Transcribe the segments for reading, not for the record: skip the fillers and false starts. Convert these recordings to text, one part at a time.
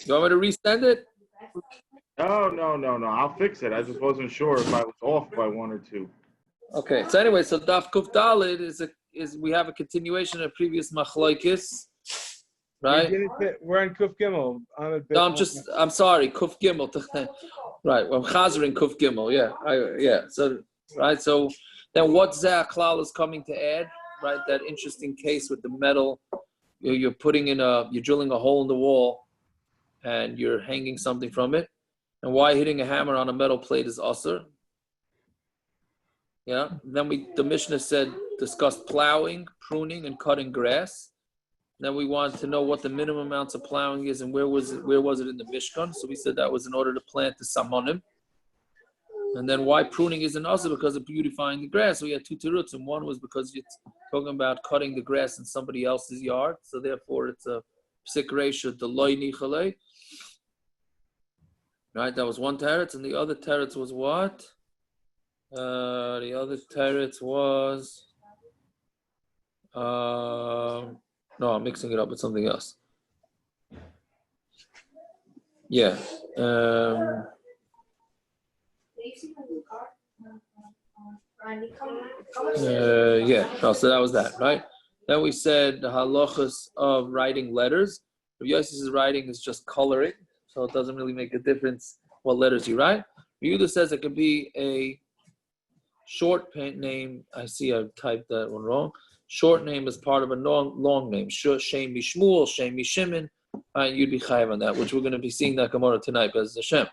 You want me to resend it? No. I'll fix it. I just wasn't sure if I was off by one or two. Okay. So anyway, so Daf Kuf Daled is we have a continuation of previous Machlokes, right? We're on Kuf Gimel. No, I'm sorry, Kuf Gimel. Right. Well, I'm chazering Kuf Gimel. Yeah. So right. So then, what Zeh Klal is coming to add? Right. That interesting case with the metal. You're drilling a hole in the wall, and you're hanging something from it. And why hitting a hammer on a metal plate is usher. Yeah. Then the Mishna discussed plowing, pruning, and cutting grass. Then we wanted to know what the minimum amounts of plowing is and where was it in the Mishkan. So we said that was in order to plant the samonim. And then why pruning isn't also because of beautifying the grass. So we had two teruts, and one was because it's talking about cutting the grass in somebody else's yard. So therefore it's a psik ratio, the loy nichalei. Right, that was one teretz, and the other teretz was what? The other teretz was no, I'm mixing it up with something else. Yeah. So that was that, right? Then we said the halachas of writing letters. Yosef's writing is just coloring, so it doesn't really make a difference what letters you write. Yehuda says it could be a short name. I see I typed that one wrong. Short name is part of a long name. Shem Mishmuel, Shem Mishimin. You'd be chayav on that, which we're going to be seeing that Gemara tonight, as Hashem.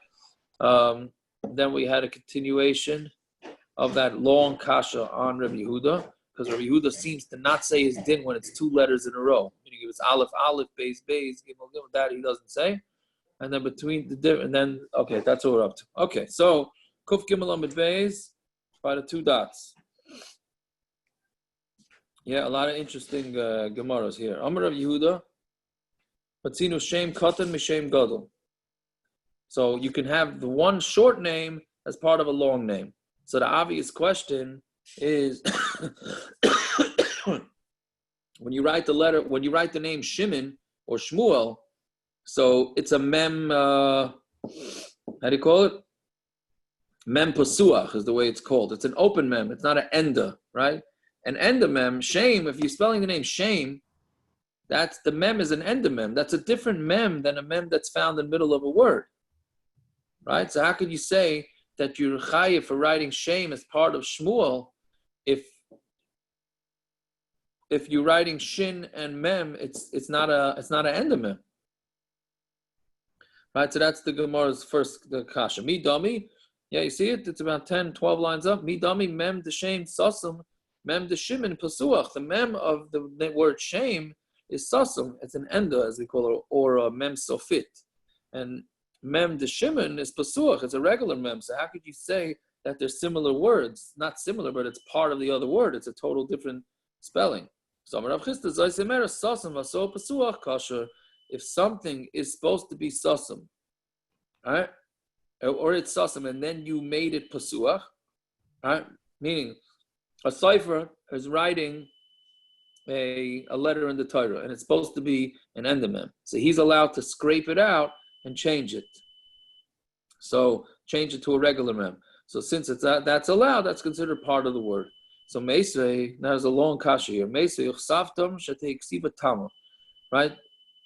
Then we had a continuation of that long kasha on Rabbi Yehuda, because Rabbi Yehuda seems to not say his din when it's two letters in a row. Meaning it was aleph, beis, gimel, that he doesn't say. And then between okay, that's what we're up to. Okay, so Kuf Gimel Amud beis by the two dots. Yeah, a lot of interesting Gemaras here. Amar of Yehuda, Patzinu Shem Katan Mishem Gadol. So you can have the one short name as part of a long name. So the obvious question is, when you write the name Shimon or Shmuel, so it's a mem. How do you call it? Mem pasuach is the way it's called. It's an open mem. It's not an enda, right? An endamem, shame, if you're spelling the name shame, that's the mem is an endamem. That's a different mem than a mem that's found in the middle of a word. Right? So how could you say that you're chayiv for writing shame as part of Shmuel if you're writing shin and mem, it's not an endamem. Right? So that's the Gemara's the kasha. Mi dami, yeah, you see it? It's about 10, 12 lines up. Mi dami mem the shame sasum. Mem de shimin pasuach. The mem of the word shame is sasum. It's an enda, as we call it, or a mem sofit. And mem de shimin is pasuach. It's a regular mem. So how could you say that they're similar words? Not similar, but it's part of the other word. It's a total different spelling. So if something is supposed to be sasum, right, or it's sasum, and then you made it pasuach, right, meaning a cipher is writing a letter in the Torah, and it's supposed to be an endamem. So he's allowed to scrape it out and change it. So change it to a regular mem. So since that's allowed, that's considered part of the word. So meisrei, there's a long kasha here. Meisrei uchsavtam shetei ksiva tama, right?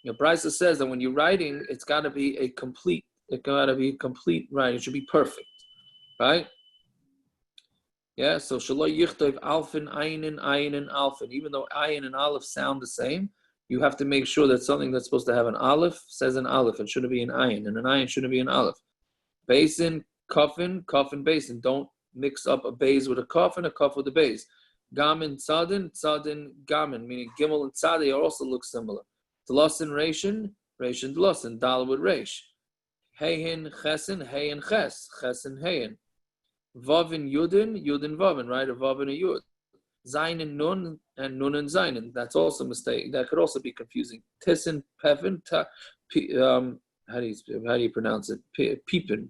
Your Brisa says that when you're writing, it's got to be a complete writing. It should be perfect, right? Yeah, so shaloi yichtov alfin, ayin alfin. Even though ayin and aleph sound the same, you have to make sure that something that's supposed to have an aleph says an aleph. It shouldn't be an ayin, and an ayin shouldn't be an aleph. Basin, kafin, basin. Don't mix up a beis with a kaf and a kaf with a beis. Gamin, tzadin, gamin. Meaning gimel and tzadi also look similar. Dlasin, reshin, dlasin. Dal with resh. Heyin, chesin, ches, chesin, heyin. Vavin Yudin, Vavin, right? A Vavin, a Yud. Zainin, Nun, and Nun and Zainin. That's also a mistake. That could also be confusing. Tisin, Pevin, how do you pronounce it? Peepin,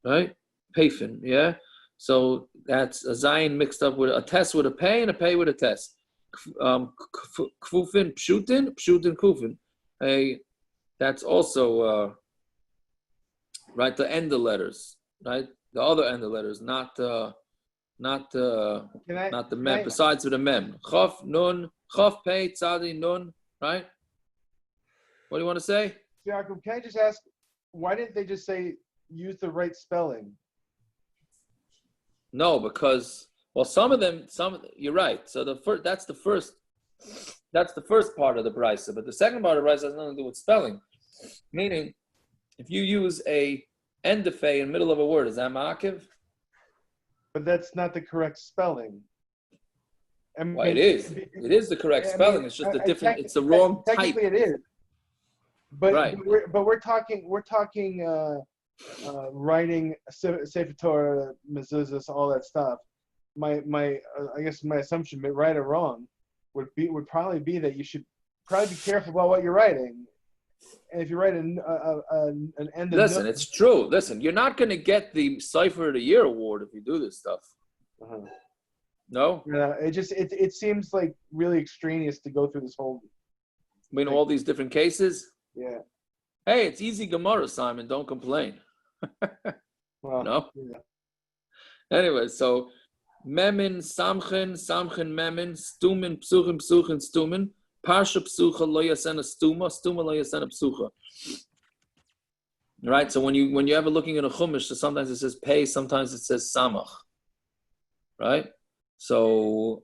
right? Pefin, yeah? So that's a Zayin mixed up with a test with a pay and a pay with a test. Kfufin, pshutin, kufin. That's also right. The end of letters, right? The other end of letters, not the mem. Besides with the mem, chaf nun, chaf pei tzadi nun, right? What do you want to say? Yaakov, can I just ask, why didn't they just say use the right spelling? No, because some of them, you're right. So that's the first part of the brisa, but the second part of the brisa has nothing to do with spelling. Meaning, if you use a endophe in the middle of a word, is that ma'akiv? But that's not the correct spelling. I mean, Well, it is. It is the correct spelling. It's just a different. It's the wrong type. Technically, it is. But right. we're talking writing Sefer Torah, mezuzahs, all that stuff. I guess my assumption, right or wrong, would probably be that you should probably be careful about what you're writing. And if you write an end of listen, it's true. Listen, you're not going to get the Cipher of the Year award if you do this stuff. Uh-huh. No. Yeah, it seems like really extraneous to go through this whole. I mean, all these different cases. Yeah. Hey, it's easy Gemara, Simon. Don't complain. Well, no. Yeah. Anyway, so memin, samchen, memin, stumin, psuchin, stumin. Parsha psucha lo yasena stuma lo yasena psucha. Right. So when you ever looking at a chumash, so sometimes it says pei, sometimes it says samach. Right. So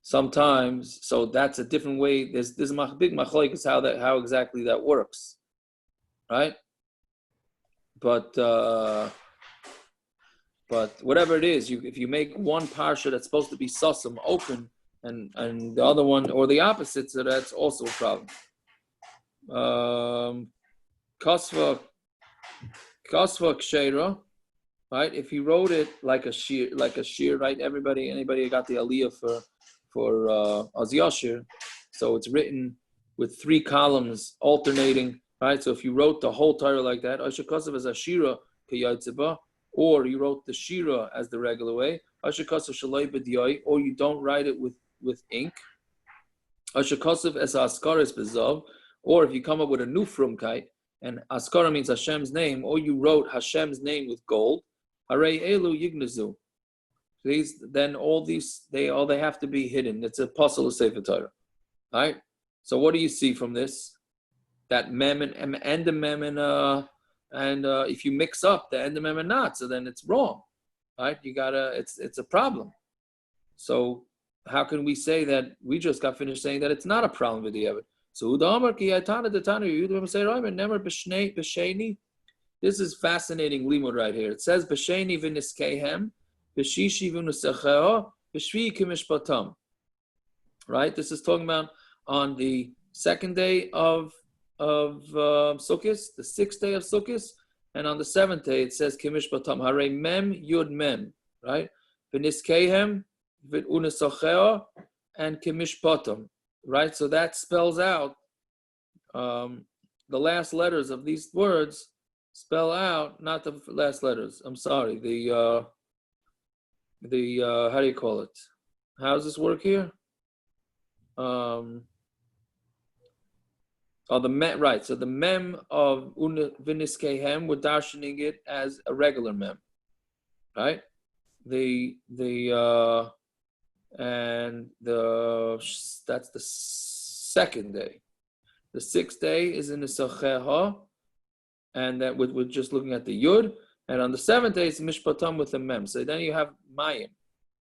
sometimes, so that's a different way. There's a big Machlokes how exactly that works. Right. But whatever it is, if you make one parsha that's supposed to be susam open. And the other one, or the opposite, so that's also a problem. Kasva kshera, right? If he wrote it like a shir, right? Anybody got the aliyah for Az Yashir? So it's written with 3 columns alternating, right? So if you wrote the whole Torah like that, Asher Kasav as a shira kiyatziba, or you wrote the shira as the regular way, Asher Kasav shalai b'diyai, or you don't write it with ink, Ashakasav as Askaris Bezav, or if you come up with a new frumkite, and Askara means Hashem's name, or you wrote Hashem's name with gold, Harei Elu Yignazu. Then all these, they have to be hidden. It's a puzzle of Sefer Torah. Right? So what do you see from this? That mem and the mem and if you mix up the end of mem and not, so then it's wrong. Right? It's a problem. So how can we say that we just got finished saying that it's not a problem with the Yevit? So this is fascinating limud right here. It says b'sheni v'niskehem b'shishi v'nusecheho b'shvi kimishpatam. Right? This is talking about on the second day of Sukkot, the 6th day of Sukkot, and on the 7th day it says kimishpatam. Hare mem yud mem. Right? V'niskehem and kimishpatam, right? So that spells out the last letters of these words spell out, not the last letters. I'm sorry, the how do you call it? How does this work here? The mem, right? So the mem of viniskehem, we're darshaning it as a regular mem, right? That's the 2nd day. The 6th day is in the Sacheha, and that we're just looking at the Yud, and on the 7th day it's Mishpatam with the Mem. So then you have Mayim,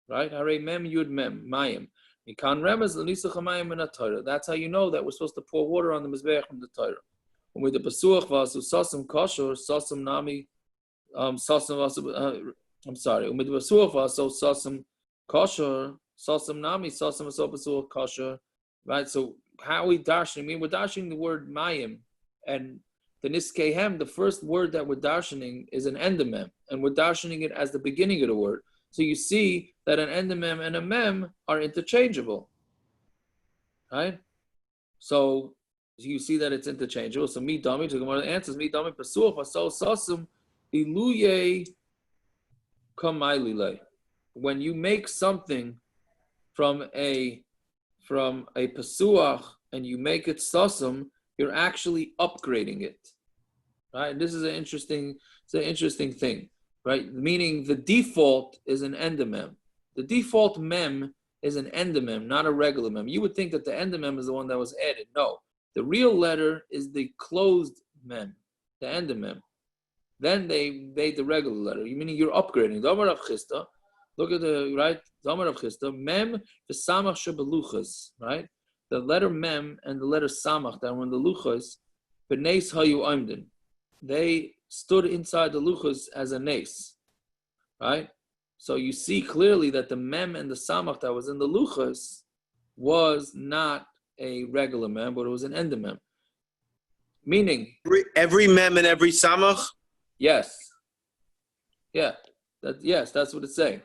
right? Hare Mem Yud Mem Mayim. Mikan Remez L'Nisach Mayim in the Torah. That's how you know that we're supposed to pour water on the Mizbeach from the Torah. When we the Pasuach Vasu Sasam Kashor Sasam Nami Sasam Vasu. I'm sorry. When we the Pasuach Vasu Sasam Kashor. Sasam nami, sasam asopasul kosher, right? So how are we darshaning? I mean, we're darshaning the word mayim, and the niskehem, the first word that we're darshaning is an endemem, and we're darshaning it as the beginning of the word. So you see that an endemem and a mem are interchangeable, right? So you see that it's interchangeable. So mi dami, so Gemara answers mi dami pasuach asol sasam iluye kamaylile. When you make something from a pasuach and you make it sasam, you're actually upgrading it. Right? This is an interesting thing, right? Meaning the default is an endomem. The default mem is an endomem, not a regular mem. You would think that the endomem is the one that was added. No. The real letter is the closed mem, the endomem. Then they made the regular letter. Meaning you're upgrading. Damar of Chista. Look at the right. Damar of Chista. Mem the samach shebeluchos. Right. The letter mem and the letter samach that were in the luchos. Beneis hayu oimdin. They stood inside the luchos as a nes. Right. So you see clearly that the mem and the samach that was in the luchos was not a regular mem, but it was an endomem. Meaning every mem and every samach. Yes. Yeah. That's what it's saying.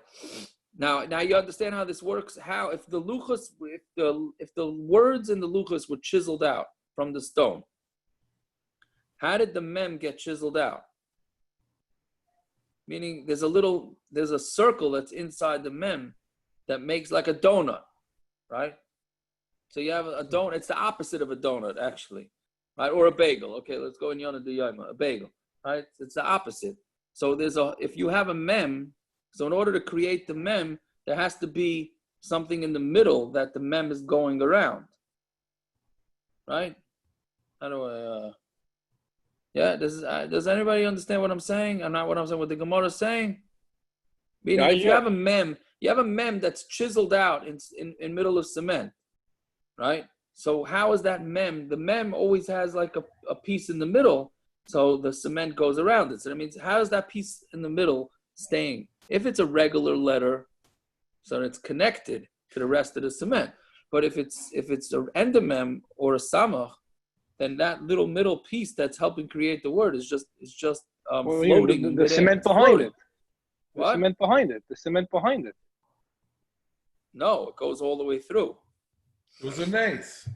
Now you understand how this works. How if the luchos, if the words in the luchos were chiseled out from the stone, how did the mem get chiseled out? Meaning there's a circle that's inside the mem that makes like a donut, right? So you have a donut. It's the opposite of a donut, actually, right? Or a bagel. Okay, let's go in Yonah Diyama, a bagel. Right? It's the opposite. So if you have a mem, so in order to create the mem, there has to be something in the middle that the mem is going around. Right? How do I, does anybody understand what I'm saying? I'm not what I'm saying, what the Gemara is saying? Meaning if you have a mem that's chiseled out in middle of cement, right? So how is that mem? The mem always has like a piece in the middle. So the cement goes around it. So that means how is that piece in the middle staying? If it's a regular letter, so it's connected to the rest of the cement. But if it's an endomem or a samach, then that little middle piece that's helping create the word is just floating. The cement behind it. What? The cement behind it. The cement behind it. No, it goes all the way through. It was a nace.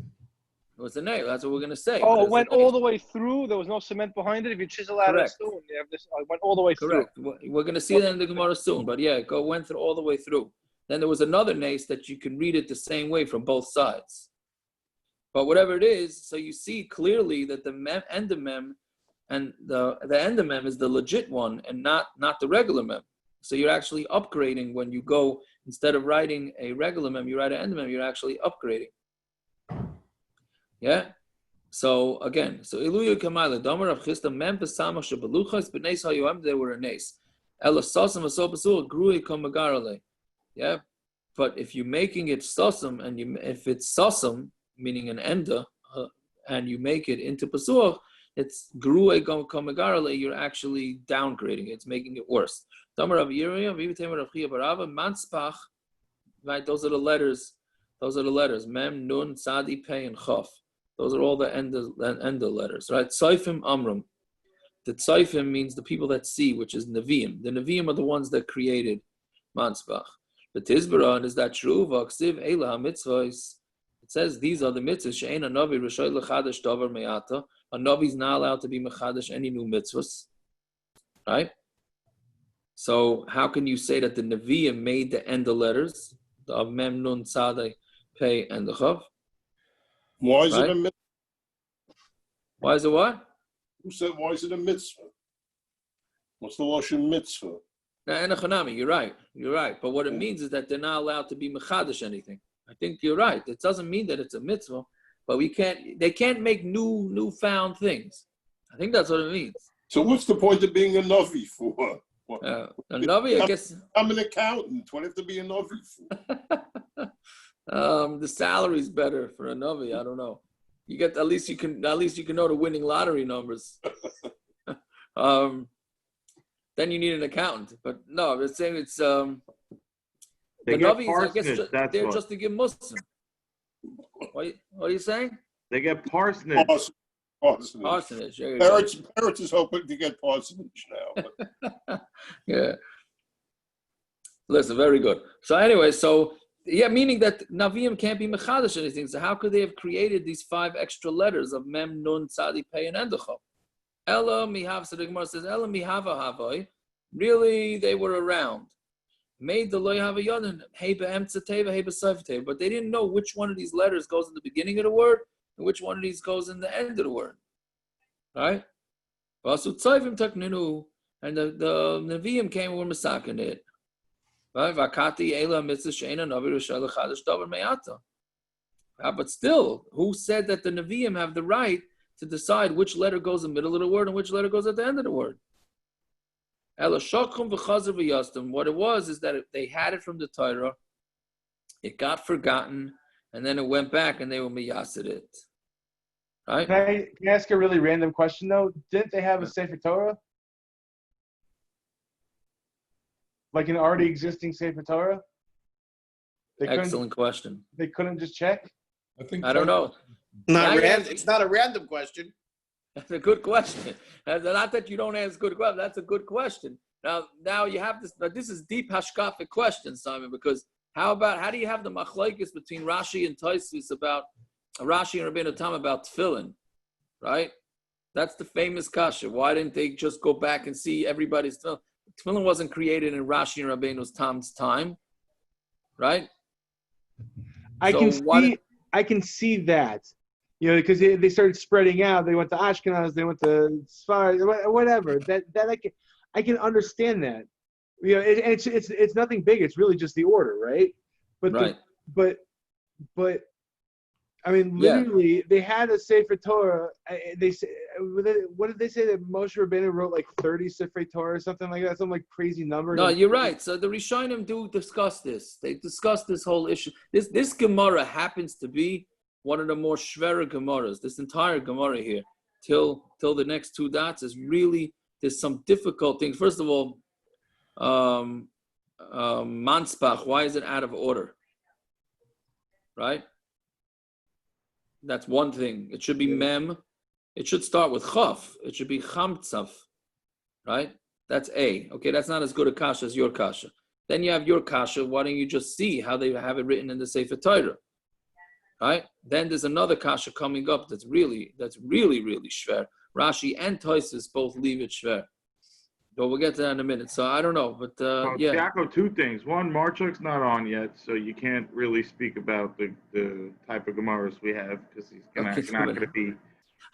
It was a nail. That's what we're going to say. Oh, it went all the way through. There was no cement behind it. If you chisel out a stone, you have this. It went all the way through. Correct. We're going to see that in the Gemara soon. But yeah, it went through all the way through. Then there was another nace that you can read it the same way from both sides. But whatever it is, so you see clearly that the endomem and the endomem is the legit one and not the regular mem. So you're actually upgrading when you go, instead of writing a regular mem, you write an endomem, you're actually upgrading. Yeah. So again, iluyu kamayla damar of chista mem pesamach shebeluchos b'neis hayuam, they were a nes. Ela sasam aso pasul grui kamagarale. Yeah. But if you're making it sasam and if it's sasam, meaning an enda, and you make it into pasuach, it's grui kamagarale. You're actually downgrading it. It's making it worse. Damar of Yiriyah, v'ivitemer of Chia Barava, manspach. Right. Those are the letters. Mem, nun, tzadi, pei, and chaf. Those are all the enda letters, right? Tzaifim Amram. The Tzaifim means the people that see, which is Nevi'im. The Nevi'im are the ones that created Mansbach. The Tizbaran, is that true? V'aksiv Eila HaMitzvahs. It says these are the mitzvahs. She'ein a Navi Rishoi L'chadash Davar Me'ata. A Navi is not allowed to be Mechadash any new mitzvahs. Right? So how can you say that the Nevi'im made the enda letters of Mem, Nun, Tzadai, Pei, and the Chav? Why is it a mitzvah? Why is it what? Who said, why is it a mitzvah? What's the Lashon mitzvah? You're right. But what it means is that they're not allowed to be mechadish anything. I think you're right. It doesn't mean that it's a mitzvah, but they can't make newfound things. I think that's what it means. So what's the point of being a Navi for? A Navi, I guess. I'm an accountant. What do I have to be a Navi for? The salary's better for a Navi. I don't know. You get at least you can know the winning lottery numbers. Then you need an accountant. But no, they're saying it's the Navis. I guess they're just to give Muslim. What are you saying? They get parsonage. Parsonage. Parents is hoping to get parsonage now. Yeah. Listen, very good. So anyway, meaning that Naviim can't be mechadash anything. So how could they have created these 5 extra letters of Mem, Nun, Tzadi, Pei, and Endochov? Ela mihav, so the Gemara says, Ela mihava havoi. Really, they were around. Made the loy hava yodin, hey be'emtza teva, hey b'sayf teva. But they didn't know which one of these letters goes in the beginning of the word and which one of these goes in the end of the word. Right? And the Nevi'im came and were masakin it. Right? But still, who said that the Nevi'im have the right to decide which letter goes in the middle of the word and which letter goes at the end of the word? What it was is that they had it from the Torah, it got forgotten, and then it went back and they were miyasid it. Right? Can I ask a really random question though? Didn't they have a Sefer Torah? Like an already existing Sefer Torah? Excellent question. They couldn't just check? I don't know. It's not a random question. That's a good question. Not that you don't ask good questions. That's a good question. Now you have this. This is deep hashkafic question, Simon. Because how do you have the Machlokes between Rashi and Tosfos about Rashi and Rabbeinu Tam about tefillin, right? That's the famous kasha. Why didn't they just go back and see everybody's tefillin? Tefillin wasn't created in Rashi and Rabbeinu Tam's time, right? I can see that, because they started spreading out. They went to Ashkenaz, they went to Sfar, whatever. That I can understand that. It's nothing big. It's really just the order, right? But but I mean, literally, they had a Sefer Torah. What did they say that Moshe Rabbeinu wrote like 30 Sefer Torah or something like that? Some like crazy number. No, you're right. So the Rishonim do discuss this. They discuss this whole issue. This Gemara happens to be one of the more shvera Gemaras. This entire Gemara here, till the next two dots, is really, there's some difficult things. First of all, Manspach, why is it out of order? Right? That's one thing. It should be mem. It should start with chaf. It should be chamtzaf. Right? That's A. Okay, that's not as good a kasha as your kasha. Then you have your kasha. Why don't you just see how they have it written in the Sefer Torah? Right? Then there's another kasha coming up that's really shver. Rashi and Tosfos both leave it shver. But we'll get to that in a minute. So I don't know, but Tiago, two things. One, Marchuk's not on yet, so you can't really speak about the type of Gemaras we have because he's not going to be.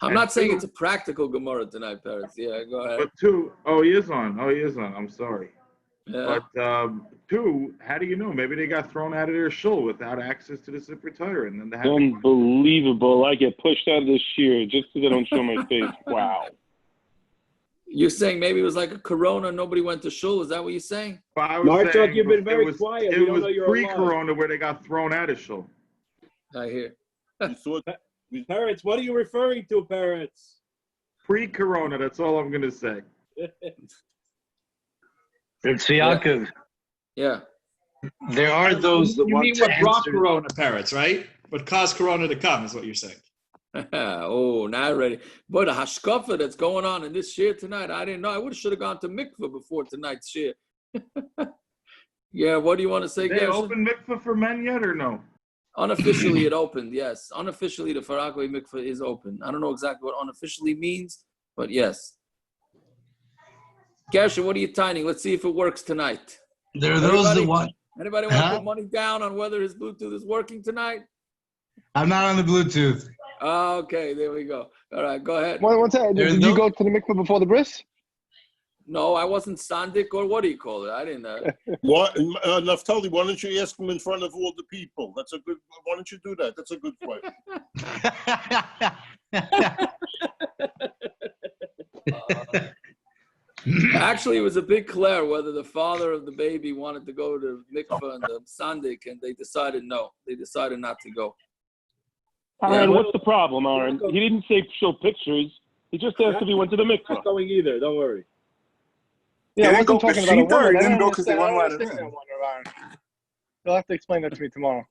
I'm not saying it's a practical Gemara tonight, Paris. Yeah, go ahead. But two, he is on. I'm sorry. Yeah. But two, how do you know? Maybe they got thrown out of their shul without access to the Sefer Torah, and then they have Unbelievable! I get pushed out of this year just because I don't show my face. Wow. You're saying maybe it was like a corona, nobody went to shul. Is that what you're saying? Marchuk, you've been very quiet. It was pre-corona where they got thrown out of shul. I hear. Parrots, what are you referring to, Parrots? Pre-corona, that's all I'm going to say. It's Yaakov. Yeah. There are those that You want mean to what brought answer. Corona, Parrots, right? What caused Corona to come is what you're saying. Oh, now ready. But the hashkafa that's going on in this shir tonight, I didn't know. I should have gone to mikveh before tonight's shir. Yeah, what do you want to say, They Gershon? open mikveh for men yet or no? Unofficially, it opened, yes. Unofficially, the Farakwe mikveh is open. I don't know exactly what unofficially means, but yes. Gershon, what are you timing? Let's see if it works tonight. There are those that want. Anybody want to put money down on whether his Bluetooth is working tonight? I'm not on the Bluetooth. Okay, there we go. All right, go ahead. One second. Did you go to the mikveh before the bris? No, I wasn't sandik, or what do you call it? I didn't know. What, Naftali, why don't you ask him in front of all the people? That's a good. Why don't you do that? That's a good question. Actually, it was a big clear whether the father of the baby wanted to go to mikveh and the sandik, and they decided no. They decided not to go. Aaron, what's the problem, Aaron? He didn't say show pictures. He just asked if he went to the mikveh. Not going either. Don't worry. Yeah, I wasn't talking about a woman. He didn't go because they wouldn't let him in. You'll have to explain that to me tomorrow.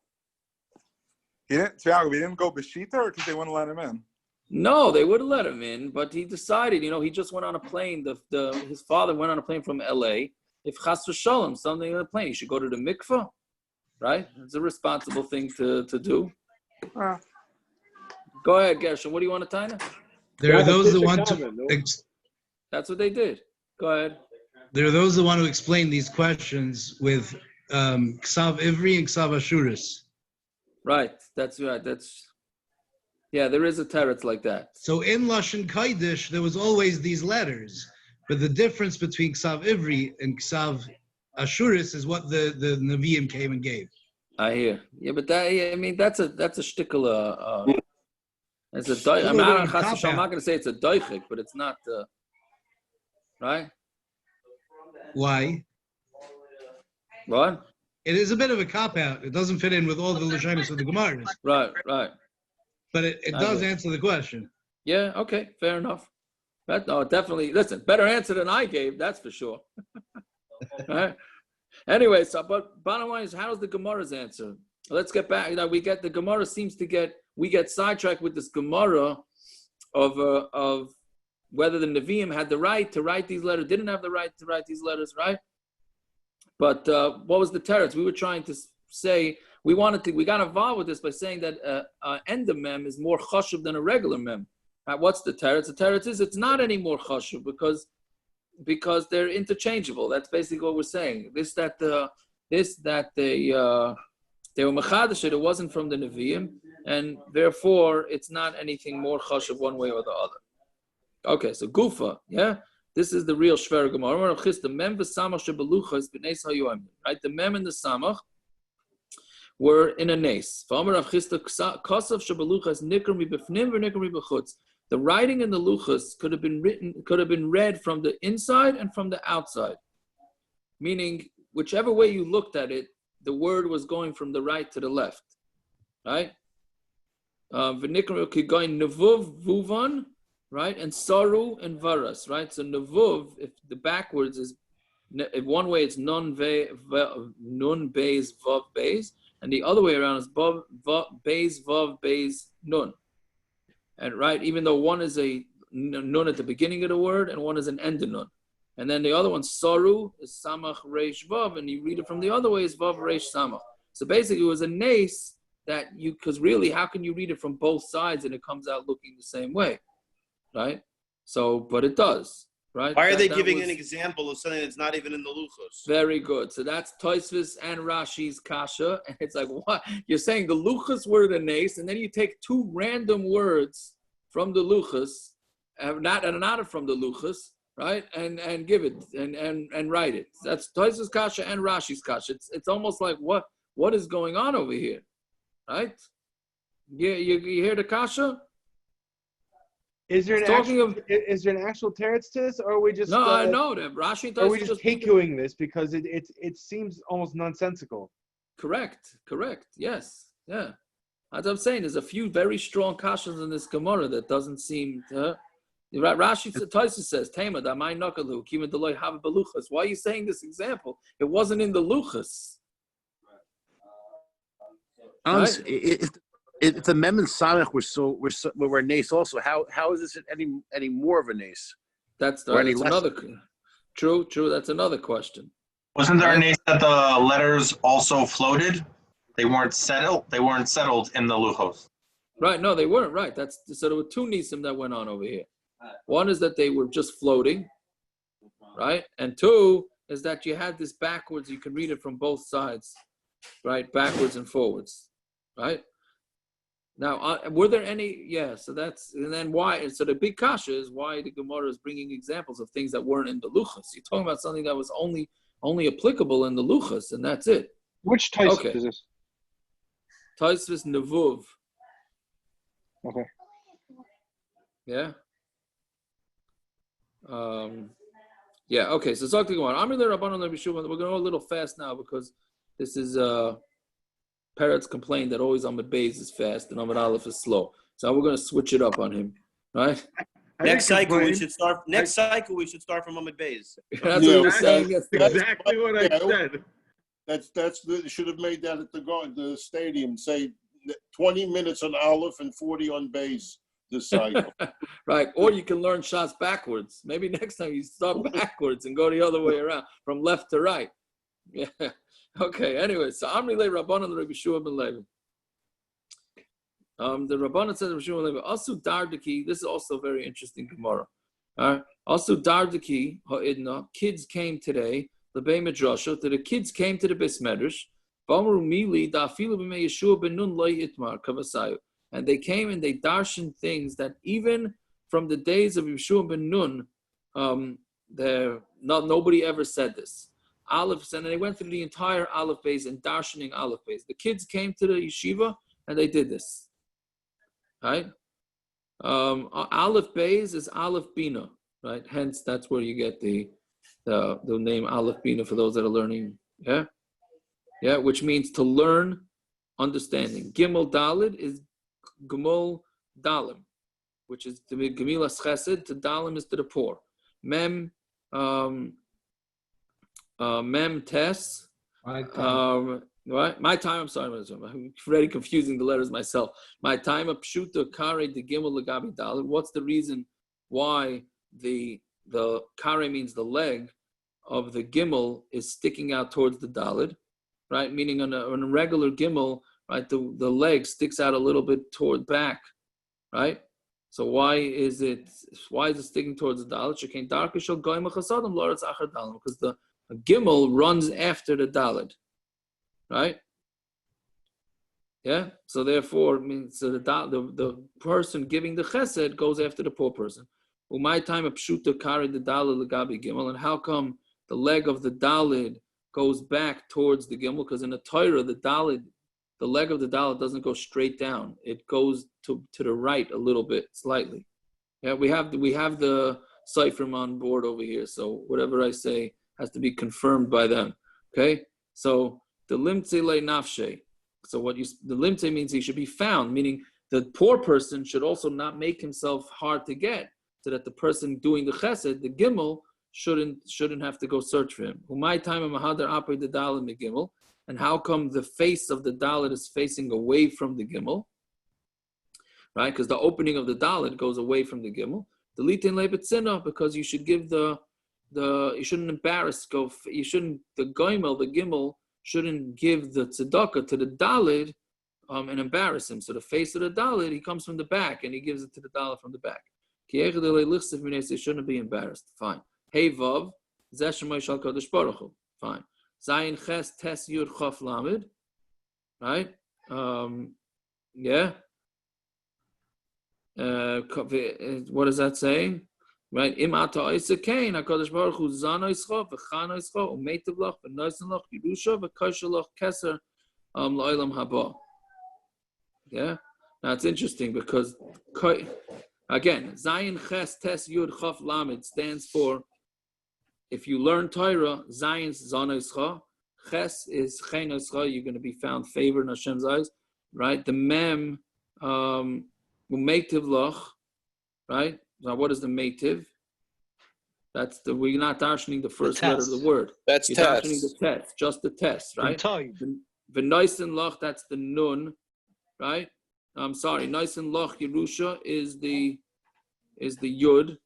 He didn't go Beshita or because they wouldn't let him in? No, they would have let him in, but he decided, he just went on a plane. His father went on a plane from LA. If chas v'shalom, something on the plane, he should go to the mikveh, right? It's a responsible thing to do. Go ahead, Gershon. What do you want to tie now? There are those that want to. That's what they did. Go ahead. There are those that want to explain these questions with Ksav Ivri and Ksav Ashuris. Right. That's right. Yeah, there is a teretz like that. So in Lashon Kodesh, there was always these letters, but the difference between Ksav Ivri and Ksav Ashuris is what the Nevi'im came and gave. I hear. Yeah, but that, I mean, that's a shtickle. It's a doich. I'm not going to say it's a doichik, but it's not, right? Why? What? It is a bit of a cop-out. It doesn't fit in with all the Lashonis of the Gemaras. Right. But it does answer the question. Yeah, okay, fair enough. No, definitely, listen, better answer than I gave, that's for sure. Right? Anyway, but bottom line is, how does the Gemara's answer? Let's get back. We get the Gemara we get sidetracked with this Gemara of whether the Nevi'im had the right to write these letters, didn't have the right to write these letters, right? But what was the teretz? We were trying to say, we got involved with this by saying that end of mem is more chashuv than a regular mem. What's the teretz? The teretz is it's not any more chashuv because they're interchangeable. That's basically what we're saying. They were mechadash, it wasn't from the Nevi'im, and therefore it's not anything more chashuv one way or the other. Okay, so gufa, yeah? This is the real Shver Gemara. The mem v'samach shebeluchos b'neis hayoyim. Right, the mem and the samach were in a nes. The writing in the luchos could have been read from the inside and from the outside. Meaning, whichever way you looked at it, the word was going from the right to the left. Right? Right? And saru and varas, right? So nevuv, if the backwards is, if one way it's nun beis vav beis, and the other way around is beis vav beis nun. And right, even though one is a nun at the beginning of the word and one is an end of nun. And then the other one, saru, is samach reish vav, and you read it from the other way is vav reish samach. So basically it was a nes that because really, how can you read it from both sides and it comes out looking the same way? Right? So, but it does, right? Why are they giving an example of something that's not even in the luchos? Very good. So that's Tosfos and Rashi's kasha. And it's like, what? You're saying the luchos were the nes, and then you take two random words from the luchos, not from the luchos, right? And give it, and write it. That's Tosfos kasha and Rashi's kasha. It's almost like, what is going on over here? Right? You hear the kasha? Is there an actual teretz to this, or are we just I know that Rashi. Or are we just taking this because it seems almost nonsensical? Correct. Yes. Yeah. As I'm saying, there's a few very strong kashas in this Gemara that doesn't seem to. Rashi says, "Tema da mai nakalu kima deloy have beluchas." Why are you saying this example? It wasn't in the luchas. If the mem and samach were nes also, how is this any more of a nes? That's another. True. That's another question. Wasn't there a nes that the letters also floated? They weren't settled in the luchos. Right. No, they weren't. Right. So there were two nisim that went on over here. One is that they were just floating, right? And two is that you had this backwards. You can read it from both sides, right? Backwards and forwards, right? Now, were there any? Yeah. So and then why? So the big kasha is why the Gemara is bringing examples of things that weren't in the luchos. You're talking about something that was only applicable in the luchos, and that's it. Which Tosfos is this? Tosfos nevuv. Okay. Yeah. Yeah. Okay. So talk to Gemara. I'm there. We're going to go a little fast now because this is Peretz complained that always Amud beis is fast and Amud aleph is slow. So we're going to switch it up on him, right? Next cycle we should start from Amud beis. That's what we were saying. That's exactly what I said. You should have made that at the stadium. Say 20 minutes on aleph and 40 on beis this cycle. Right. Or you can learn shots backwards. Maybe next time you start backwards and go the other way around from left to right. Yeah. Okay, anyway, so Amri le Rabbanan le Rabbi Shua ben Levi. The Rabbanan says Rabbi Shua ben Levi, also Dardaki, this is also very interesting Gemara. Also Dardaki, ha'idna, kids came today, the Bey Midrasha, the kids came to the Beis Medrash, V'amru mili, da'afilu b'mei Yeshua ben Nun loy itmar, kavasayu. And they came and they darshan things that even from the days of Yeshua ben Nun, nobody ever said this. Aleph, and they went through the entire aleph beis and darshaning aleph beis. The kids came to the yeshiva and they did this. Right? Aleph beis is aleph bina. Right? Hence, that's where you get the name aleph bina for those that are learning. Yeah, yeah, which means to learn understanding. Gimel dalid is gimel dalim, which is to be gemilas chesed. To dalim is to the poor. Mem tes. Right? My time, I'm sorry, I'm already confusing the letters myself. My time of pshuta kare de gimel legabi dalid. What's the reason why the kare means the leg of the gimel is sticking out towards the dalid, right? Meaning on a regular gimel, right, the leg sticks out a little bit toward back, right? So why is it sticking towards the dalid? Because the gimel runs after the dalid, right? Yeah. So therefore, it means the person giving the chesed goes after the poor person. My time of pshuta carried the dalid legabi gimel, and how come the leg of the dalid goes back towards the gimel? Because in the Torah, the leg of the dalid doesn't go straight down; it goes to the right a little bit, slightly. Yeah, we have the Seifrim on board over here, so whatever I say has to be confirmed by them. Okay, so the limtze le nafshe. So the limtze means he should be found, meaning the poor person should also not make himself hard to get, so that the person doing the chesed, the gimel, shouldn't have to go search for him. Umay time mahadar apay the dalid me gimel, and how come the face of the dalid is facing away from the gimel? Right, because the opening of the dalid goes away from the gimel. The litin lebetzina, because you should give you shouldn't embarrass the gimel shouldn't give the tzedakah to the dalid and embarrass him. So the face of the dalid, he comes from the back and he gives it to the dalid from the back. They shouldn't be embarrassed. Fine. Hey vav, fine. Zayin ches tes yud chof lamed. Right? Yeah. What does that say? Right? Im ata oisa kain, HaKadosh Baruch Hu zano ischa, v'chano ischa, u'meitav lach, v'noisen lach, Yerusha, v'kosher lach keser la'olam haba. Yeah? Now it's interesting because again, Zayin Ches Tes Yud Chaf Lamed stands for, if you learn Torah, Zayin's Zanoischa, Ches is Chenoischa, you're going to be found favored in Hashem's eyes, right? The Mem, Umeitiv Lach, right? Now what is the Meitiv? We're not darshaning the first letter of the word. That's you're test. Darshaning the test, just the test, right? V'noisen Lach, that's the Nun, right? I'm sorry, Noisen Lach Yerusha is the Yud.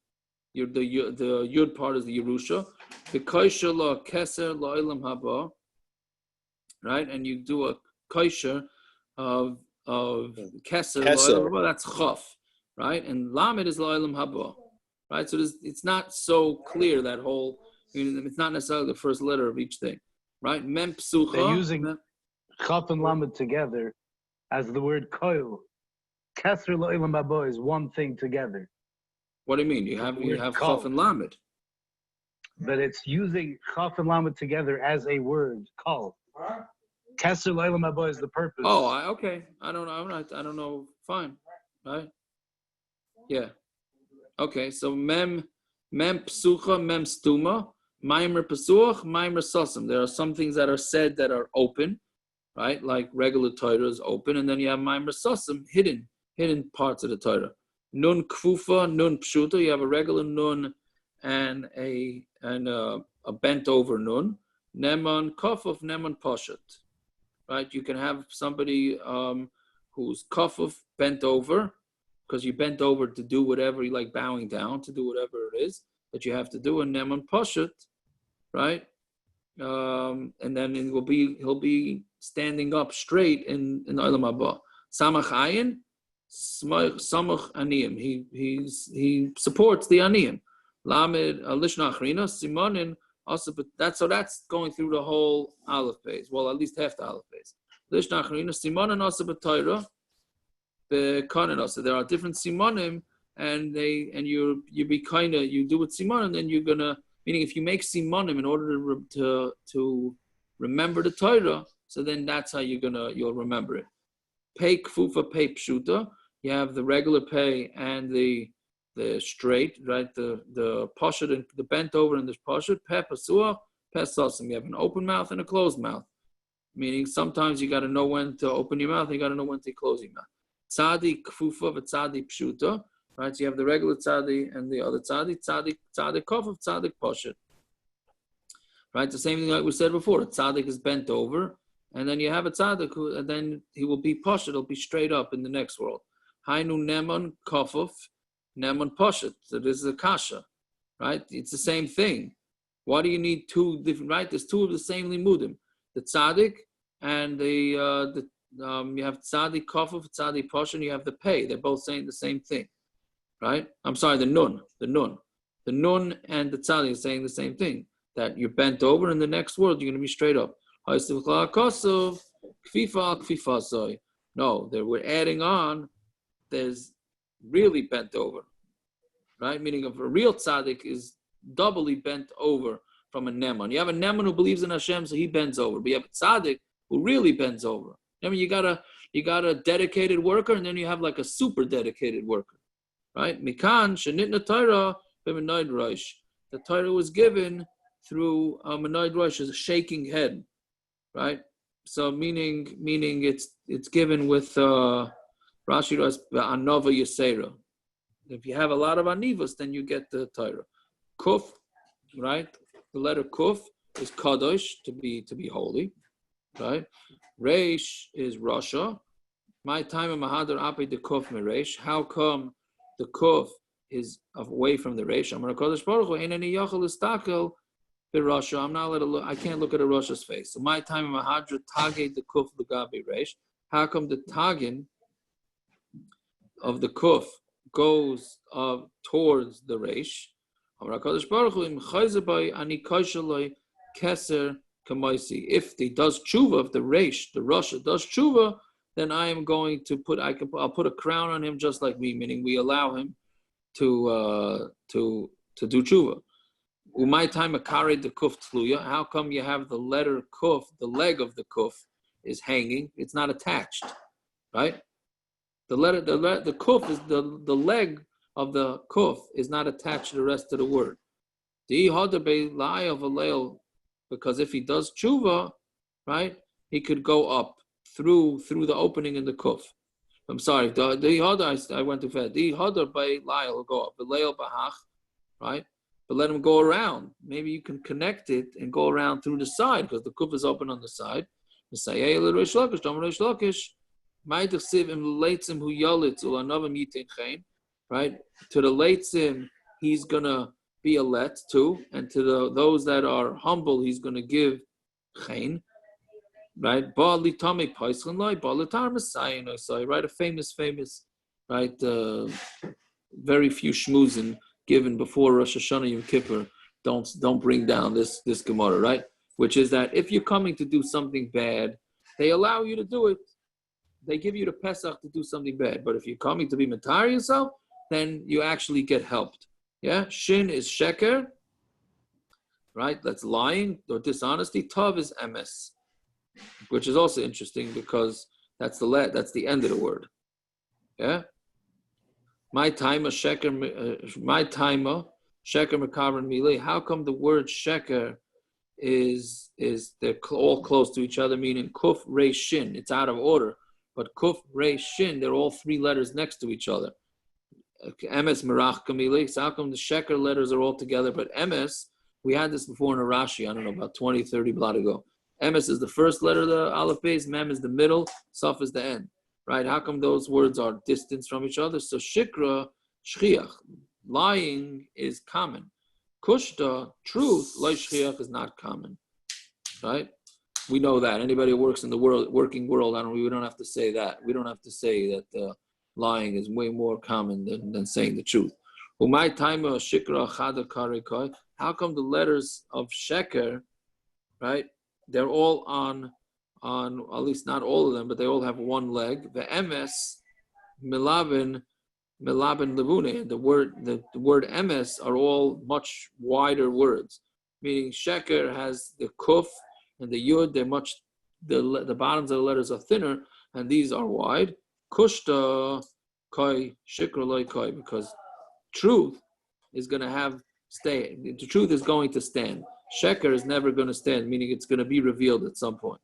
The Yud part is the Yerusha. The Kaisha La Keser La Olam Haba, right? And you do a Kaisha of Keser La Olam Haba, that's Chaf, right? And Lamed is La Olam Haba, right? So it's not so clear, that whole, it's not necessarily the first letter of each thing, right? Mem Psucha. They're using Chaf and Lamed together as the word koil. Kesser lo'ilam haba is one thing together. What do you mean? You have Chaf and Lamed. But it's using Chaf and Lamed together as a word, kol. Kesser lo'ilam haba is the purpose. Oh, okay. I don't know. Fine. Right? Yeah. Okay, so mem psucha, mem stuma, maimer pasuach, maimer sasam. There are some things that are said that are open, right? Like regular Torah is open, and then you have maimer sasam, hidden parts of the Torah. Nun kfufa, nun pshuta. You have a regular nun and a bent over nun. Neman kafuf, neman pashat. Right? You can have somebody who's kafuf, bent over, because you bent over to do whatever you like, bowing down to do whatever it is that you have to do. And neman pashat, right? And then he'll be standing up straight in Olam Haba. Samach ayin. Samach aniyim. He supports the aniyim. Lamed lishna achrina simonin also. But that's going through the whole aleph beis. Well, at least half the aleph beis. Lishna achrina simonin also b'Torah. bekanana. So there are different simonim, and you be kind of, you do it simonim, then you're gonna, meaning if you make simonim in order to remember the Torah, so then that's how you'll remember it. Pei kfufa, pei pshuta. You have the regular pei and the straight, right? The pshat and the bent over and the pshat. Pei pasuah, pei sasim. You have an open mouth and a closed mouth. Meaning sometimes you got to know when to open your mouth, and you got to know when to close your mouth. Tzadi kfufa v'tzadi pshuta, right? So you have the regular tzadi and the other tzadi kof, tzadi pshat. Right, the same thing like we said before. A tzaddik is bent over, and then you have a tzaddik and then he will be pshat. It'll be straight up in the next world. Hainu neman kofuf, neman pshat. So this is a kasha, right? It's the same thing. Why do you need two different? Right, there's two of the same limudim. The tzaddik and you have tzaddik kofuf, tzaddik pshat, and you have the pei. They're both saying the same thing, right? I'm sorry, the nun and the tzaddik are saying the same thing. That you're bent over, in the next world you're going to be straight up. No, we're adding on. There's really bent over, right? Meaning, if a real tzaddik is doubly bent over from a neman. You have a neman who believes in Hashem, so he bends over. But you have a tzaddik who really bends over. I mean, you got a dedicated worker, and then you have like a super dedicated worker, right? Mikan shenitna Torah b'menoid rosh. The Torah was given through Menoid Rosh is a shaking head, right? So meaning it's given with Rashi Ras Anova Yisera. If you have a lot of anivas, then you get the Torah. Kuf, right? The letter Kuf is Kadosh, to be holy, right? Reish is Rasha. My time in Mahadar Api the Kuf Mereish. How come the Kuf is away from the Reish? I'm going to Kadosh Baruch Hu. Ain't any Yachal Istakel. Rasha, I'm not allowed to look. I can't look at a Rasha's face. So my time in Mahadra Tage the Kuf Lugabi Reish. How come the Tagin of the Kuf goes towards the Reish? If he does tshuva, if the Reish, the Rasha does tshuva, then I am going to I'll put a crown on him just like me, meaning we allow him to do tshuva. My time carried the kuf tluya. How come you have the letter kuf, the leg of the kuf is hanging? It's not attached, right? The kuf is the leg of the kuf is not attached to the rest of the word. Because if he does tshuva, right, he could go up through the opening in the kuf. I'm sorry, I went too fast. The hodar by liable will go up. The leil bahach, right? But let him go around. Maybe you can connect it and go around through the side because the kuf is open on the side. Right? To the leitzim, he's going to be a let too. And to those that are humble, he's going to give chen. Right? Right? A famous, right? Very few shmuzin given before Rosh Hashanah Yom Kippur, don't bring down this Gemara, right? Which is that if you're coming to do something bad, they allow you to do it. They give you the Pesach to do something bad. But if you're coming to be matar yourself, then you actually get helped. Yeah? Shin is sheker, right? That's lying or dishonesty. Tav is emes, which is also interesting because that's the end of the word. Yeah? My timer sheker mekaron milei. How come the word sheker is they're all close to each other, meaning kuf rei shin? It's out of order, but kuf rei shin, they're all three letters next to each other. Emes merach kamilei. So how come the sheker letters are all together? But emes, we had this before in a Rashi, I don't know, about 20, 30 blot ago. Emes is the first letter of the aleph beis, mem is the middle, saf is the end. Right? How come those words are distanced from each other? So shikra, shchiach, lying is common. Kushta, truth, lo shchiach is not common. Right? We know that. Anybody who works in the working world, we don't have to say that. We don't have to say that lying is way more common than saying the truth. Umay taima shikra chada karikoi. How come the letters of sheker, right? They're all on at least not all of them, but they all have one leg. The emes Milaben levune. The word emes are all much wider words. Meaning sheker has the kuf and the yud. They're much the bottoms of the letters are thinner, and these are wide. Kushta kai shikra loy kai, because truth is going to stay. The truth is going to stand. Sheker is never going to stand, meaning it's going to be revealed at some point.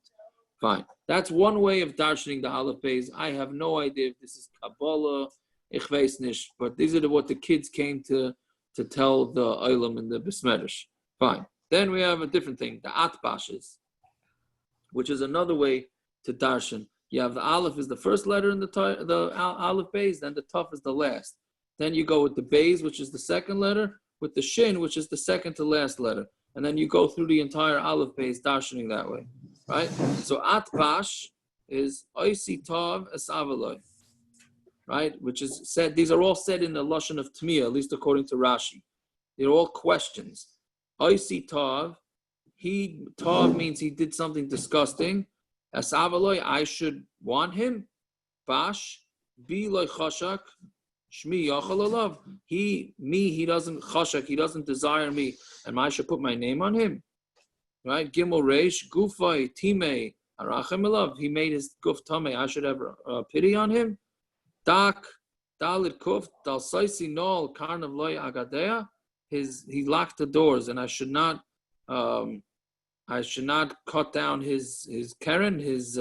Fine. That's one way of darshaning the aleph beis. I have no idea if this is Kabbalah, ich weiß nicht, but these are what the kids came to tell the Olam and the Besmerish. Fine. Then we have a different thing, the atbashes, which is another way to darshan. You have the aleph is the first letter in the aleph beis, then the taf is the last. Then you go with the beis, which is the second letter, with the shin, which is the second to last letter. And then you go through the entire aleph beis darshaning that way. Right? So atbash is oisi tov es avaloi. Right? Which is said, these are all said in the lashon of Tmiyah, at least according to Rashi. They're all questions. Oisi tov, tov means he did something disgusting. Es avaloi, I should want him. Bash, bi loy chashak, shmi yachal alav. He doesn't chashak, he doesn't desire me, and I should put my name on him. Right? Gimel Reish, Gufay, Time, Arachem Elav. He made his guf tame. I should have pity on him. Dak, Dalit Kuf, Dal Saisi Nol, Karnav Loy Agadea. He locked the doors, and I should not cut down his keren. His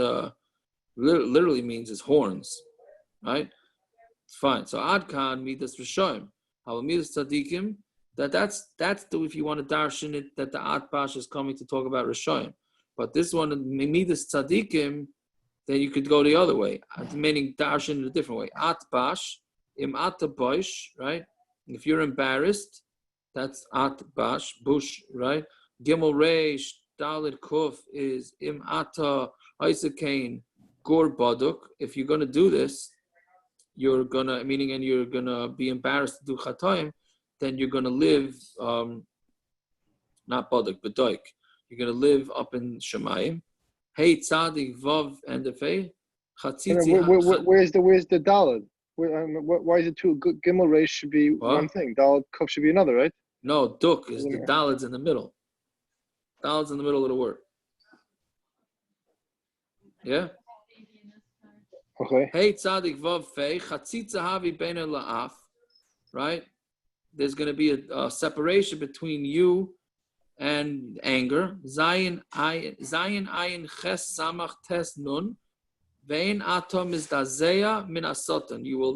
literally means his horns. Right? It's fine. So Adkan Midas Rishoim. How Midas Tzadikim. That's if you want to darshan it, that the atbash is coming to talk about Rishoyim. But this one, Midas Tzadikim, then you could go the other way, meaning darshan in a different way. Atbash, im atabosh, right? If you're embarrassed, that's atbash, bush, right? Gimel Reish, Dalit Kuf is im ata isakain gur baduk. If you're going to do this, you're going to be embarrassed to do chatayim, then you're going to live, not Baduk, but Doik. You're going to live up in Shemayim. Hey, Tzadik, Vav, and the Fei. Where's the Dalad? Why is it two? Gimel Reish should be one thing. Dalad Kuf should be another, right? No, Duk is the Dalad's in the middle. Dalad's in the middle of the word. Yeah? Okay. Hey, Tzadik, Vav, Fei. Chatzitza Havi Beina La'af. Right? There's going to be a separation between you and anger. Zayin ayin ches samach tes nun. Vein atom is dazeya min asotan. You're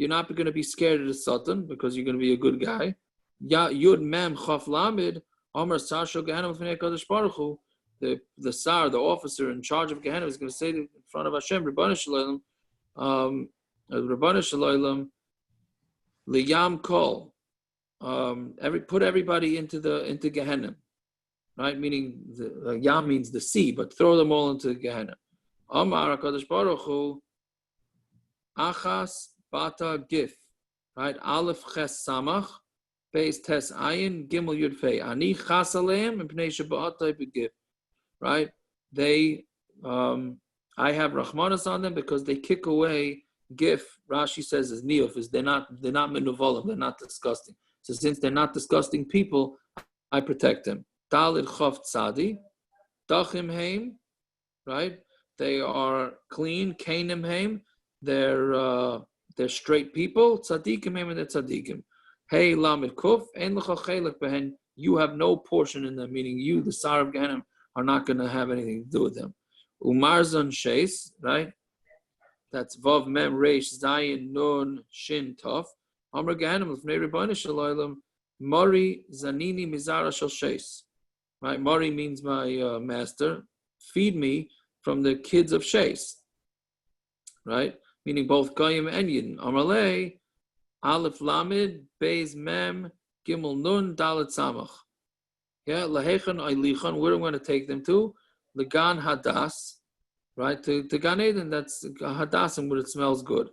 not going to be scared of the Satan because you're going to be a good guy. Ya yud mem chaf lamid Omer sar shel Gehenna b'fnei Kadosh Baruch Hu. The sar, the officer in charge of Gehenna, is going to say in front of Hashem, Rabbanu Shalom, Liyam kol, put everybody into Gehenna, right? Meaning Yam means the sea, but throw them all into Gehenna. Amar HaKadosh Baruch Hu, Achas Bata Gif, right? Aleph Ches Samach, Beis Tes Ayin, Gimel Yud Fei. Ani Chas Aleim and Pnei Shabbatai Begif, right? I have Rahmanas on them because they kick away. Gif, Rashi says, is niyuf, is they're not menuvolim, they're not disgusting. So since they're not disgusting people, I protect them. Dalid Chof Tzadi, Dachim Heim, right? They are clean, Kainim Heim, they're straight people, Tzadikim Heim and they're Tzadikim. Hey Lamed Kuf, Ein Lecha Chelek Behen, you have no portion in them, meaning you, the Sar of Gehenna, are not going to have anything to do with them. Umarzon Sheis, right? That's Vav Mem Reish Zayin Nun Shin Tov. Amar Gehenim L'fnei Rebbeinu Shalom Mori Zanini Mizara Shel Sheis. Right, Mori means my master. Feed me from the kids of Sheis. Right, meaning both Goyim and Yidden. Amar Lei Aleph Lamed Beis Mem Gimel Nun Dalet Samach. Yeah, Lahechan Eilichan. Where am I going to take them to? Legan Hadas. Right, to Gan Eden, that's Hadassim, where it smells good.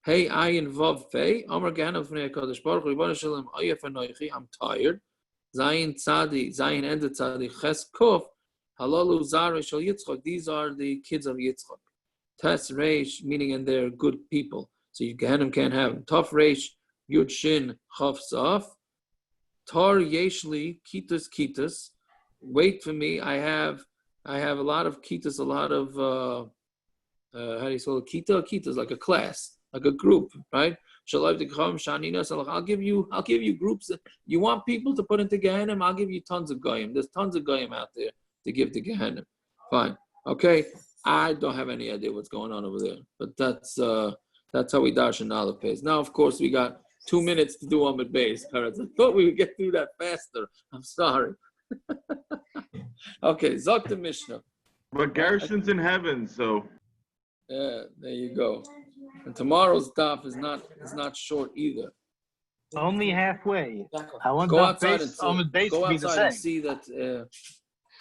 Hey, Ayin Vav Fei, Amar Gehenna B'fnei HaKadosh Baruch Hu, Ribono Shel Olam, Ayef Anochi, I'm tired. Zayin End Tzadi, Ches Kuf, Halalu Zarei Shel Yitzchak, these are the kids of Yitzchak. Tes Reish, meaning and they're good people. So you Gehenim can't have them. Tov Reish, Yud Shin, Chav Saf. Tar Yeshli, Kitas. Wait for me. I have a lot of Kitas, a lot of how do you call it? Kita is like a class, like a group, right? I'll give you groups. You want people to put into Gehenim? I'll give you tons of Goyim. There's tons of Goyim out there to give to Gehenim. Fine. Okay. I don't have any idea what's going on over there, but that's how we dash in aleph beis. Now, of course, we got 2 minutes to do Amud beis. I thought we would get through that faster. I'm sorry. Okay, Zok the Mishna. But Gershon's in heaven, so. Yeah, there you go. And tomorrow's daf is not short either. Only halfway. I want go outside and see that,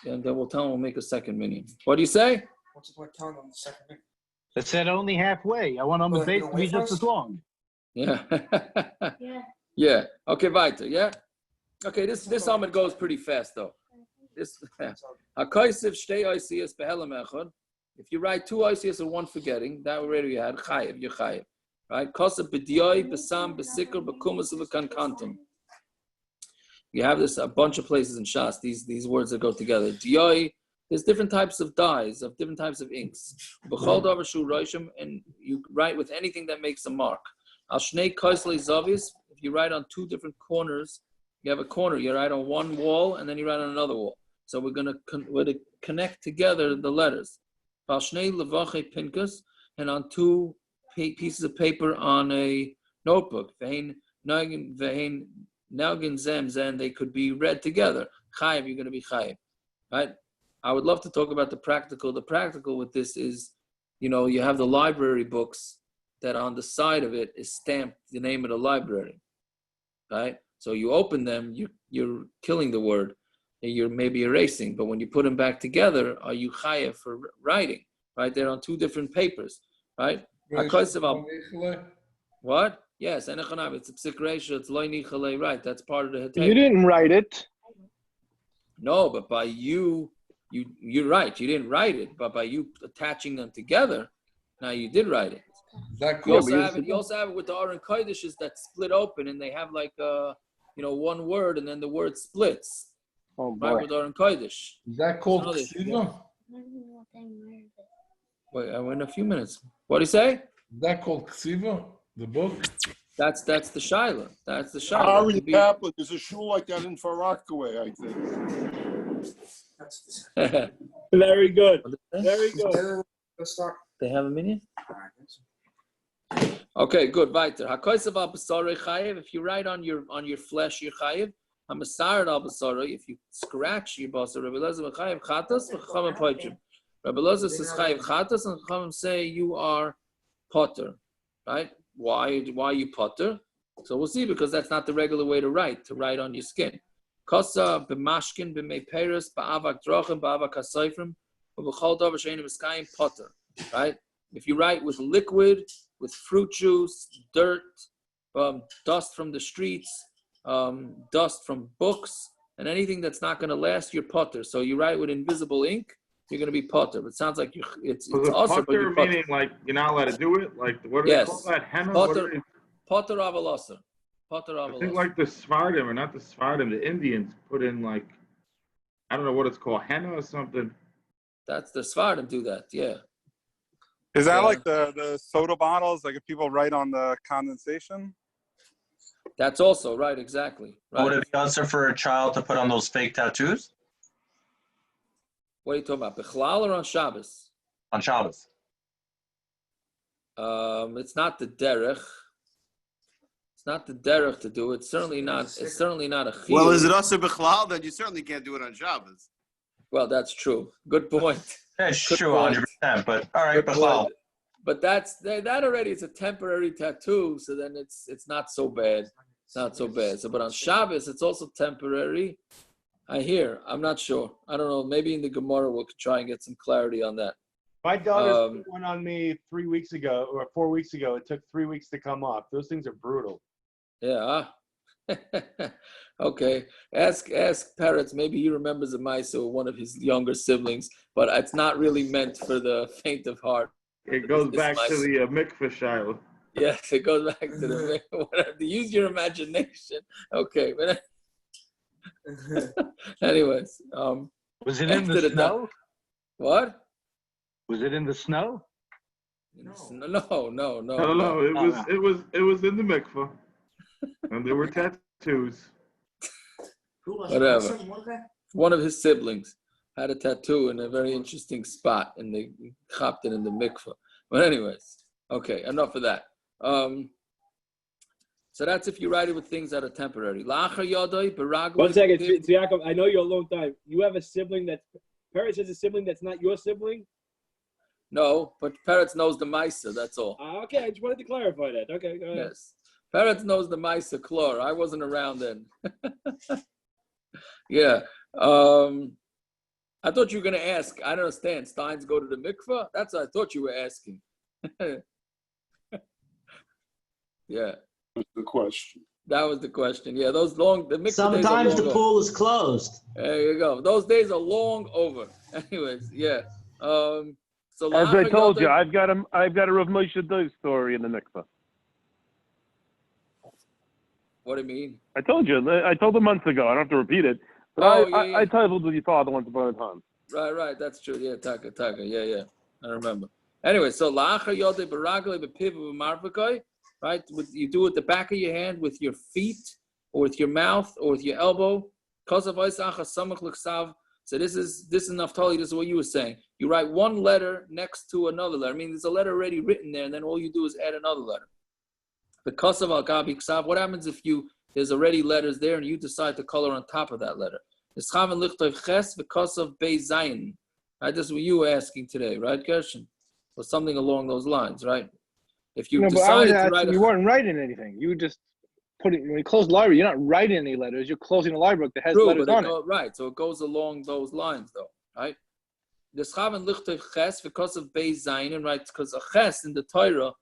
and then we'll tell them we'll make a second minion. What do you say? What's the word telling them the second minute? It said only halfway. I want Amud beis to be just as long. Yeah. Yeah. Okay, weiter. Yeah. Okay, this Amud goes pretty fast though. This Hakaisiv shtei oisias behelam echad. If you write 2 oisias and 1 forgetting, that already you had chayiv. You're chayiv, right? Kosav b'dioi b'sam b'sikr b'kumas v'kankantum. You have this a bunch of places in Shas. These words that go together. Dioi. There's different types of dyes, of different types of inks. And you write with anything that makes a mark. If you write on 2 different corners, you have a corner, you write on one wall and then you write on another wall. So we're going to connect together the letters. And on 2 pieces of paper on a notebook. They could be read together. Chayiv, you're going to be chayiv. Right? I would love to talk about the practical. The practical with this is, you have the library books that on the side of it is stamped the name of the library, right? So you open them, you're killing the word, and you're maybe erasing. But when you put them back together, are you chayev for writing? Right? They're on 2 different papers, right? What? Yes, it's a psik ratio. It's loy nichale, right? That's part of the heter. You didn't write it. No, but by you're right. You didn't write it, but by you attaching them together, now you did write it. You also have it with the Aron Kodesh that's split open, and they have like 1 word, and then the word splits. Oh boy! Right with Aron Kodesh. Is that called ksiva? Wait, in a few minutes. What do you say? Is that called ksiva? The book? That's the Shaila. That's the Shaila. Ari Kaplan, there's a shul like that in Far Rockaway, I think. Very good. Very good. They have a minion? Okay, good. Weiter. If you write on your flesh, you're chayiv. If you scratch your basar, Rabbi eliezer chayiv chatas, v'chachamim poitrim. Rabbi eliezer says chayiv chatas, and chachamim say you are potter. Right? Why are you potter? So we'll see, because that's not the regular way to write on your skin. Kosa b'mashkin b'mei peres ba'avak drochem ba'avak hasoifrim u'b'chol davar she'einu b'skayim potter. Right? If you write with liquid, with fruit juice, dirt, dust from the streets, dust from books, and anything that's not going to last, you're potter. So you write with invisible ink, you're going to be potter. But it sounds like it's also potter, meaning like you're not allowed to do it. Like what do they call that? Henna? Potter avalasa. Potter avalasa. I think like the Svardim, or not the Svardim, the Indians put in like, I don't know what it's called, henna or something. That's the Svardim do that. Yeah. Is that like the soda bottles? Like if people write on the condensation? That's also right, exactly. Right. Would it be also for a child to put on those fake tattoos? What are you talking about? Bechlal or on Shabbos? On Shabbos. It's not the derech. It's not the derech to do it. It's certainly not a chiyuv. Well, is it also bechlal? Then you certainly can't do it on Shabbos. Well, that's true. Good point. That's true, 100%. But all right, bechlal. But that already is a temporary tattoo, so then it's not so bad. It's not so bad. So, but on Shabbos, it's also temporary. I hear. I'm not sure. I don't know. Maybe in the Gemara we'll try and get some clarity on that. My daughter's put one on me 3 weeks ago or 4 weeks ago. It took 3 weeks to come off. Those things are brutal. Yeah. Okay. Ask Peretz. Maybe he remembers a mice or one of his younger siblings, but it's not really meant for the faint of heart. It goes It's back to nice. the mikveh shiloh. Yes, it goes back to the whatever. Use your imagination. Okay, but anyways, Was it in after the snow? What? Was it in the snow? No. No. It was in the mikveh, and there were tattoos. Whatever. One of his siblings had a tattoo in a very interesting spot, and they chopped it in the mikveh. But anyways, okay, enough of that. So that's if you write it with things that are temporary. 1 second, Yaakov, I know you a long time. You have a sibling that Peretz has a sibling that's not your sibling? No, but Peretz knows the Maisa, that's all. Okay, I just wanted to clarify that. Okay, go ahead. Yes. Peretz knows the Maisa Klor. I wasn't around then. Yeah. I thought you were going to ask. I don't understand. Steins go to the mikveh? That's what I thought you were asking. Yeah. The question. That was the question. Yeah, the mikveh Sometimes days are the long pool over. is closed. There you go. Those days are long over. Anyways, yeah. So as I told you, I've got a Rav Moshe Dov story in the mikveh. What do you mean? I told you. I told him months ago. I don't have to repeat it. But I traveled with your father once upon a time. Right. That's true. Yeah, taka. Yeah. I remember. Anyway, so la'achar yodei b'raglei b'piv b'marvakai, right? You do it with the back of your hand, with your feet, or with your mouth, or with your elbow. Kosav oisachar samach l'ksav. So this is Naftali. This is what you were saying. You write one letter next to another letter. I mean, there's a letter already written there, and then all you do is add another letter. The kosav al gabi ksav. What happens if there's already letters there, and you decide to color on top of that letter? Right, this is what you were asking today, right, Gershon? Or something along those lines, right? If you decided to write you weren't writing anything. You just when you close the library, you're not writing any letters. You're closing a library book that has letters on it. Right, so it goes along those lines, though, right? The schaven lichtov ches because of beis zayin, right? Because a ches in the Torah,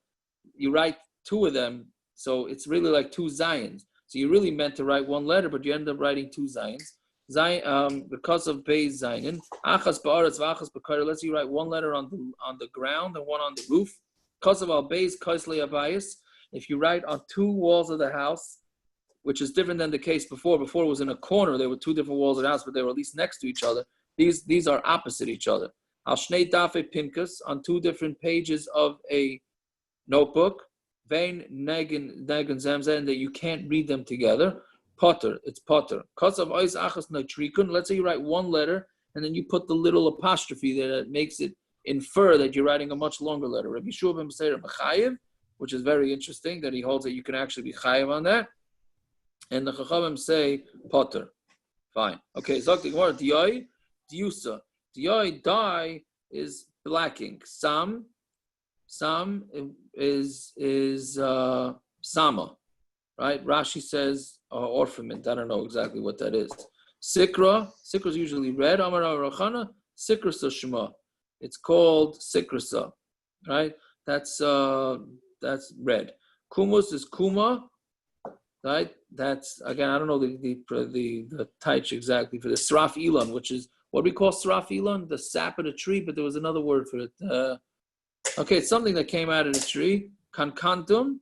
you write two of them, so it's really like two zayins. So you really meant to write one letter, but you end up writing two zayins. Because of beis zayin, achas ba'aretz v'achas b'kayr. Let's say you write one letter on the ground and one on the roof. Because of al beis kaisle abayis. If you write on two walls of the house, which is different than the case before. Before it was in a corner. There were two different walls of the house, but they were at least next to each other. These are opposite each other. Al shnei dafe pinkas, on two different pages of a notebook. Vein negen zamzen, that you can't read them together. Potter, it's potter. Let's say you write one letter and then you put the little apostrophe there that makes it infer that you're writing a much longer letter. Rabbi Yeshua ben Meseir Mechayev, which is very interesting that he holds that you can actually be chayev on that. And the Chachamim say potter. Fine. Okay, Zok the Gemara, Diyai, Diyusa. Diyai, dye is blacking. Sam is Sama. Right? Rashi says orpiment. I don't know exactly what that is. Sikra is usually red. Amar Rachana, Sikrasa Shema. It's called Sikrasa. Right? That's red. Kumus is Kuma. Right? That's again, I don't know the taich exactly for the Sraf Elon, which is what we call Sraf Elon, the sap of the tree, but there was another word for it. Okay, it's something that came out of the tree. Kankantum.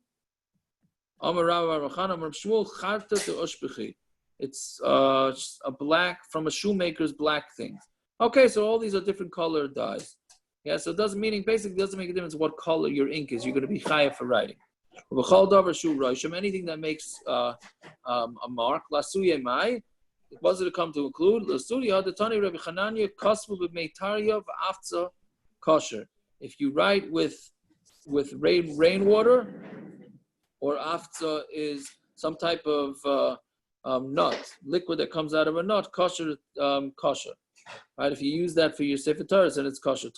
It's a black from a shoemaker's black things. Okay, so all these are different colored dyes. Yeah, so it doesn't make a difference what color your ink is. You're going to be chayav for writing. Anything that makes a mark. Lasuye mai. Was it come to include Lasuya the Tani Rabbi Chananya Kosvu b'Meitaria v'Afza kosher. If you write with rainwater. Or afza is some type of nut, liquid that comes out of a nut, kosher. Right? If you use that for your sefer Torah, then it's kosher.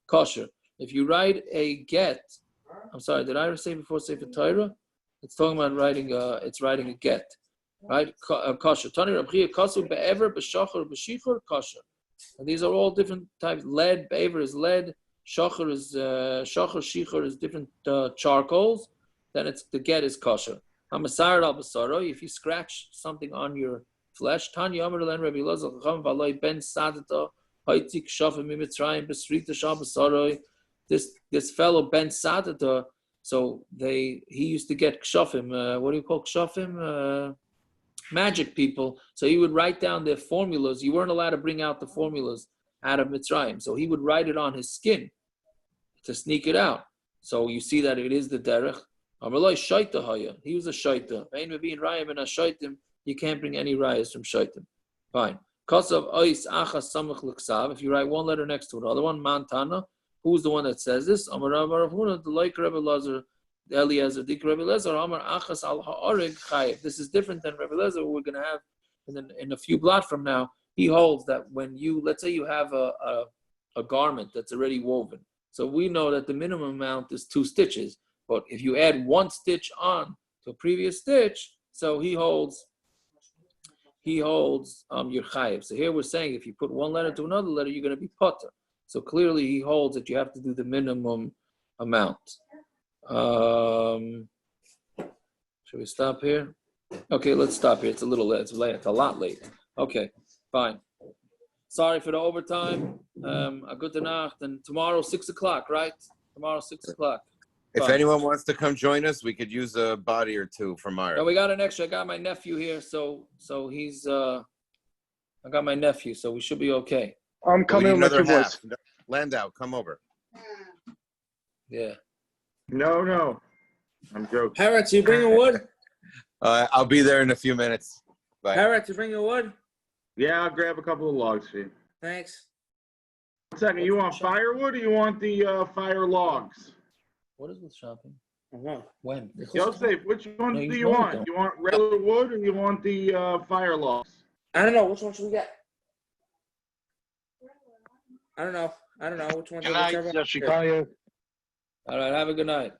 Kosher. If you write a get, I'm sorry, did I ever say before sefer Torah? It's talking about writing a get, right? Kosher. And these are all different types. Lead, be'ever is lead. Shachar is shichar is different charcoals. Then it's the get is kosher. Hamasar al basaro. If you scratch something on your flesh, Tanya Amar Len Rabbi Eliezer Chacham V'Aloi Ben Sadata This fellow Ben Sadata, so he used to get kshafim. What do you call kshafim? Magic people. So he would write down their formulas. You weren't allowed to bring out the formulas out of Mitzrayim. So he would write it on his skin to sneak it out. So you see that it is the derech. He was a shaita. You can't bring any rayas from shaitim. Fine. If you write one letter next to another one, Mantana, who's the one that says this? Amar Ravuna, the like Rebbe Eliezer, the Eliezer, the Rebbe Eliezer, Amar Achas al Ha'arig Chayev. This is different than Rebbe Eliezer, who we're going to have in a few blot from now. He holds that when let's say you have a garment that's already woven. So we know that the minimum amount is 2 stitches. But if you add 1 stitch on to a previous stitch, so he holds your chayiv. So here we're saying if you put one letter to another letter, you're going to be potter. So clearly he holds that you have to do the minimum amount. Should we stop here? Okay, let's stop here. It's a little late. It's late. It's a lot late. Okay, fine. Sorry for the overtime. A good nacht. And tomorrow 6 o'clock, right? Tomorrow 6 o'clock. If anyone wants to come join us, we could use a body or two from Myra. No, we got an extra. I got my nephew here, so he's. I got my nephew, so we should be okay. I'm coming with your voice. Landau, come over. Yeah. No. I'm joking. Harat, you bringing wood? I'll be there in a few minutes. Bye. Harat, you bringing wood? Yeah, I'll grab a couple of logs for you. Thanks. 1 second. You want firewood or you want the fire logs? What is with shopping? Uh-huh. When? Yosef, which one do you want? You want regular wood or you want the fire logs? I don't know. Which one should we get? I don't know. Which one. Good night, Yoshikaya. All right. Have a good night.